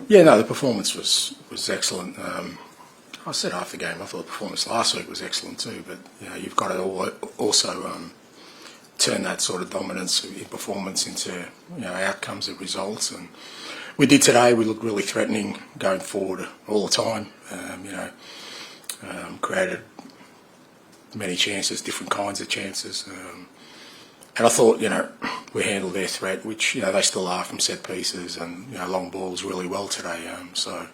Yeah, no, the performance was excellent. I said after the game, I thought the performance last week was excellent too, but you've got to also turn that sort of dominance in performance into outcomes and results, and we did today. We looked really threatening going forward all the time. Created many chances, different kinds of chances, and I thought we handled their threat, which they still are from set pieces and long balls really well today. So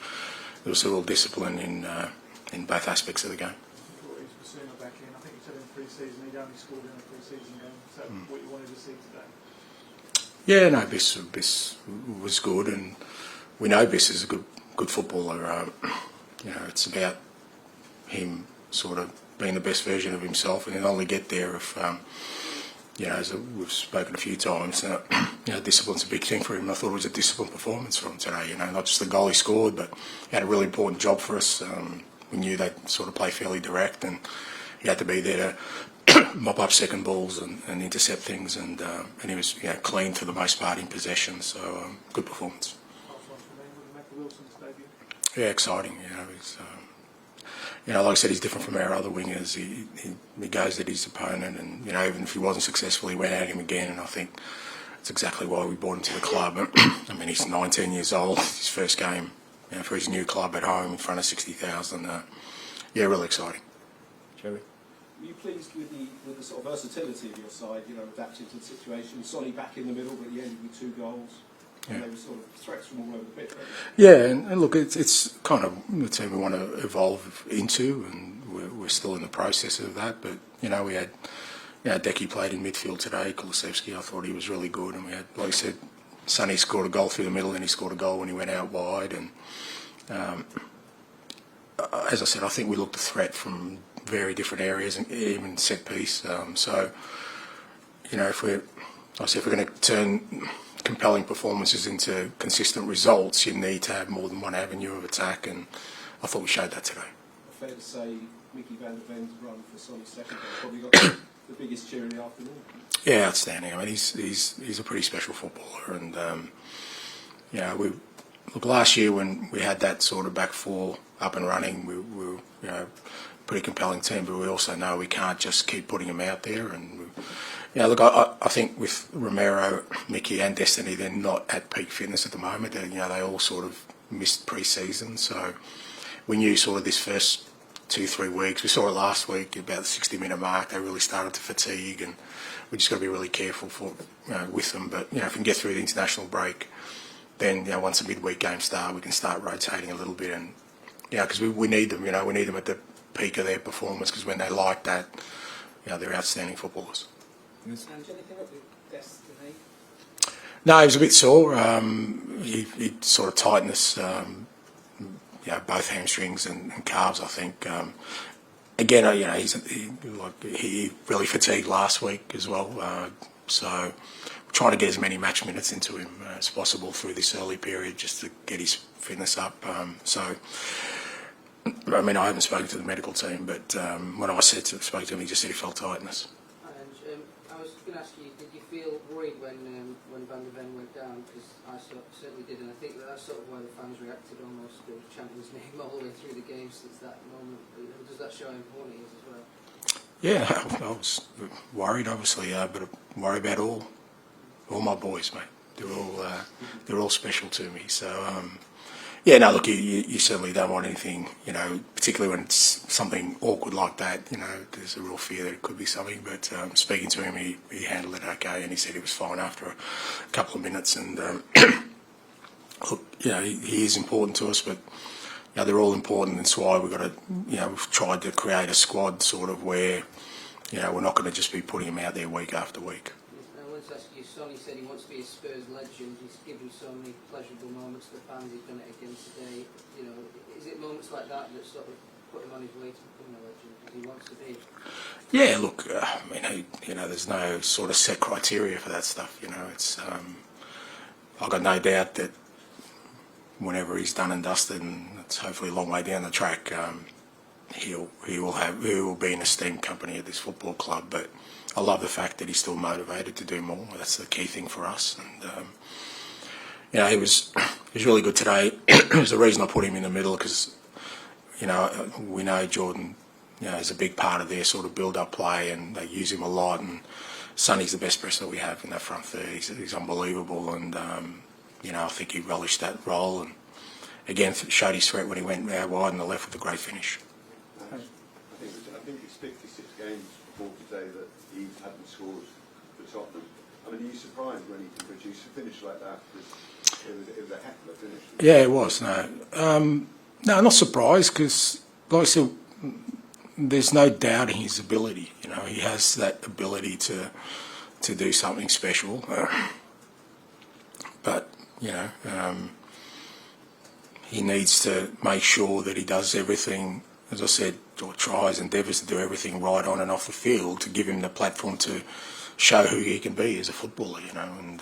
there was a real discipline in both aspects of the game. Back in. I think you said in pre-season he'd only scored in a pre-season game. Is that what you wanted to see today? Yeah, no, Biss was good, and we know Biss is a good footballer. It's about him sort of being the best version of himself, and he'll only get there if, as we've spoken a few times, discipline's a big thing for him. I thought it was a disciplined performance from today. Not just the goal he scored, but he had a really important job for us. We knew they'd sort of play fairly direct, and he had to be there to mop up second balls and intercept things, and he was clean for the most part in possession. So good performance. Yeah, exciting. Like I said, he's different from our other wingers. He goes at his opponent, and even if he wasn't successful, he went at him again. And I think that's exactly why we brought him to the club. I mean, he's 19 years old. His first game for his new club at home in front of 60,000. Really exciting. Jerry? Were you pleased with the sort of versatility of your side, adapting to the situation? Solly back in the middle, but you ended with 2 goals. Yeah. And they were sort of threats from all over the pitch. Yeah, and look, it's kind of the team we want to evolve into, and we're still in the process of that. But we had, Decky played in midfield today. Kulusevski, I thought he was really good, and we had, like I said, Sonny scored a goal through the middle, and he scored a goal when he went out wide. And as I said, I think we looked a threat from very different areas, and even set piece. So, if we're going to turn compelling performances into consistent results, you need to have more than one avenue of attack, and I thought we showed that today. Fair to say, Mickey van der Ven's run for Sonny's second goal probably got the biggest cheer in the afternoon. Yeah, outstanding. I mean, he's a pretty special footballer, and we look last year when we had that sort of back four up and running, we were pretty compelling team, but we also know we can't just keep putting them out there. And look, I think with Romero, Mickey, and Destiny, they're not at peak fitness at the moment. They all sort of missed pre-season, so we knew sort of this first 2-3 weeks. We saw it last week about the 60-minute mark. They really started to fatigue, and we just got to be really careful with them. But if we can get through the international break, then once the midweek games start, we can start rotating a little bit, and because we need them. We need them at the peak of their performance, because when they like that, they're outstanding footballers. No, he was a bit sore. He sort of tightened us, both hamstrings and calves, I think. Again, he really fatigued last week as well. So we're trying to get as many match minutes into him as possible through this early period, just to get his fitness up. I mean, I haven't spoken to the medical team, but when I spoke to him, he just said he felt tightness. I was going to ask you, did you feel worried when Van der Ven went down? Because I certainly did, and I think that's sort of why the fans reacted almost to chanting his name all the way through the game since that moment. Does that show how important he is as well? Yeah, I was worried, obviously, but I worry about all my boys, mate. They're all special to me. So, look, you certainly don't want anything, particularly when it's something awkward like that. There's a real fear that it could be something. But speaking to him, he handled it okay, and he said he was fine after a couple of minutes. And look, he is important to us, but they're all important. That's why we've got to, we've tried to create a squad sort of where, we're not going to just be putting him out there week after week. I wanted to ask you, Sonny said he wants to be a Spurs legend. He's given so many pleasurable moments to the fans. He's done it again today. Is it moments like that that sort of put him on his way to becoming a legend, as he wants to be? Yeah, look, I mean, there's no sort of set criteria for that stuff. It's I've got no doubt that whenever he's done and dusted, and it's hopefully a long way down the track, he will be an esteemed company at this football club. But I love the fact that he's still motivated to do more. That's the key thing for us. And he he was really good today. There's a reason I put him in the middle because, you know, we know Jordan, you know, is a big part of their sort of build-up play, and they use him a lot. And Sonny's the best presser we have in that front third. He's unbelievable, and you know, I think he relished that role. And again, showed his threat when he went out wide on the left with a great finish. I think it's 56 games before today that he hadn't scored for Tottenham. I mean, are you surprised when he can produce a finish like that? It was a heck of a finish. Yeah, it was. No, not surprised because, like I said, there's no doubting his ability. You know, he has that ability to do something special. But you know, he needs to make sure that he does everything, as I said, or tries, endeavours to do everything right on and off the field to give him the platform to show who he can be as a footballer. You know, and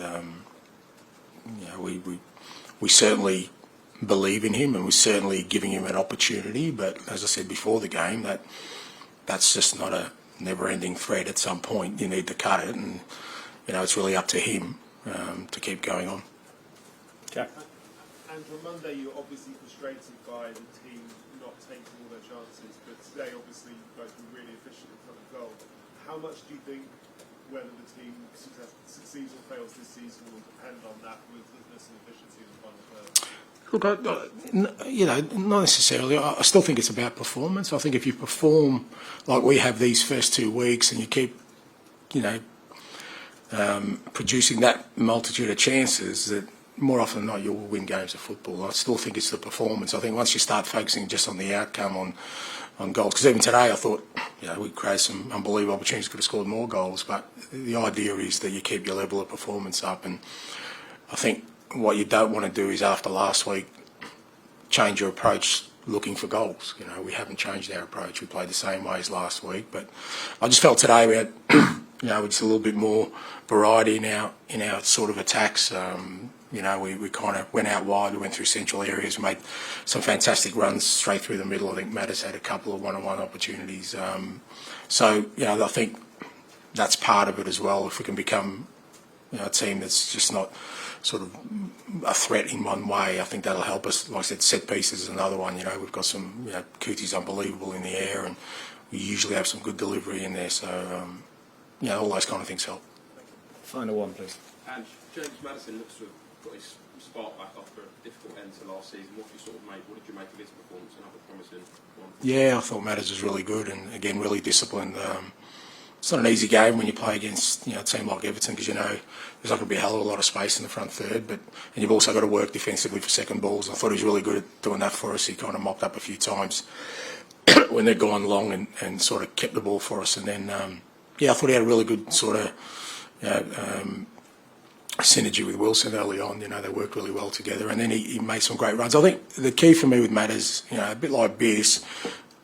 you know, we certainly believe in him, and we're certainly giving him an opportunity. But as I said before the game, that's just not a never-ending thread. At some point, you need to cut it, and you know, it's really up to him to keep going on. Jack. And on Monday, you're obviously frustrated by the team not taking all their chances, but today, obviously, you guys were really efficient in front of goal. How much do you think whether the team succeeds or fails this season will depend on that ruthlessness and efficiency in the final third? Look, you know, not necessarily. I still think it's about performance. I think if you perform like we have these first 2 weeks and you keep, you know, producing that multitude of chances, that more often than not you will win games of football. I still think it's the performance. I think once you start focusing just on the outcome, on goals, because even today I thought, you know, we created some unbelievable opportunities, could have scored more goals, but the idea is that you keep your level of performance up. And I think what you don't want to do is, after last week, change your approach looking for goals. You know, we haven't changed our approach. We played the same way as last week, but I just felt today we had, you know, just a little bit more variety in our sort of attacks. You know, we kind of went out wide, we went through central areas, made some fantastic runs straight through the middle. I think Madison had a couple of one-on-one opportunities. So, you know, I think that's part of it as well. If we can become, you know, a team that's just not sort of a threat in one way, I think that'll help us. Like I said, set pieces is another one. You know, we've got some, you know, Cooties unbelievable in the air, and we usually have some good delivery in there. So, you know, all those kind of things help. Final one, please. And James Madison looks to have got his spark back after a difficult end to last season. What did you make of his performance? Another promising one. Yeah, I thought Matters was really good, and again, really disciplined. It's not an easy game when you play against, you know, a team like Everton, because you know there's not going to be a hell of a lot of space in the front third, and you've also got to work defensively for second balls. I thought he was really good at doing that for us. He kind of mopped up a few times when they'd gone long and sort of kept the ball for us. And then, yeah, I thought he had a really good sort of, you know, synergy with Wilson early on. You know, they worked really well together, and then he made some great runs. I think the key for me with Matt is, you know, a bit like Beers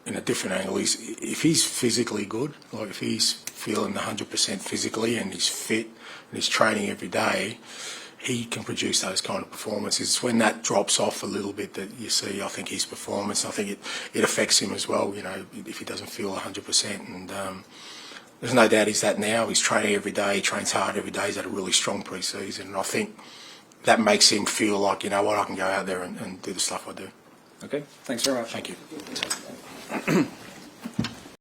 in a different angle, is if he's physically good, like if he's feeling 100% physically and he's fit and he's training every day, he can produce those kind of performances. It's when that drops off a little bit that you see, I think, his performance. I think it affects him as well, you know, if he doesn't feel 100%. And there's no doubt he's that now. He's training every day, he trains hard every day. He's had a really strong pre-season, and I think that makes him feel like, you know what, I can go out there and do the stuff I do. Okay, thanks very much. Thank you.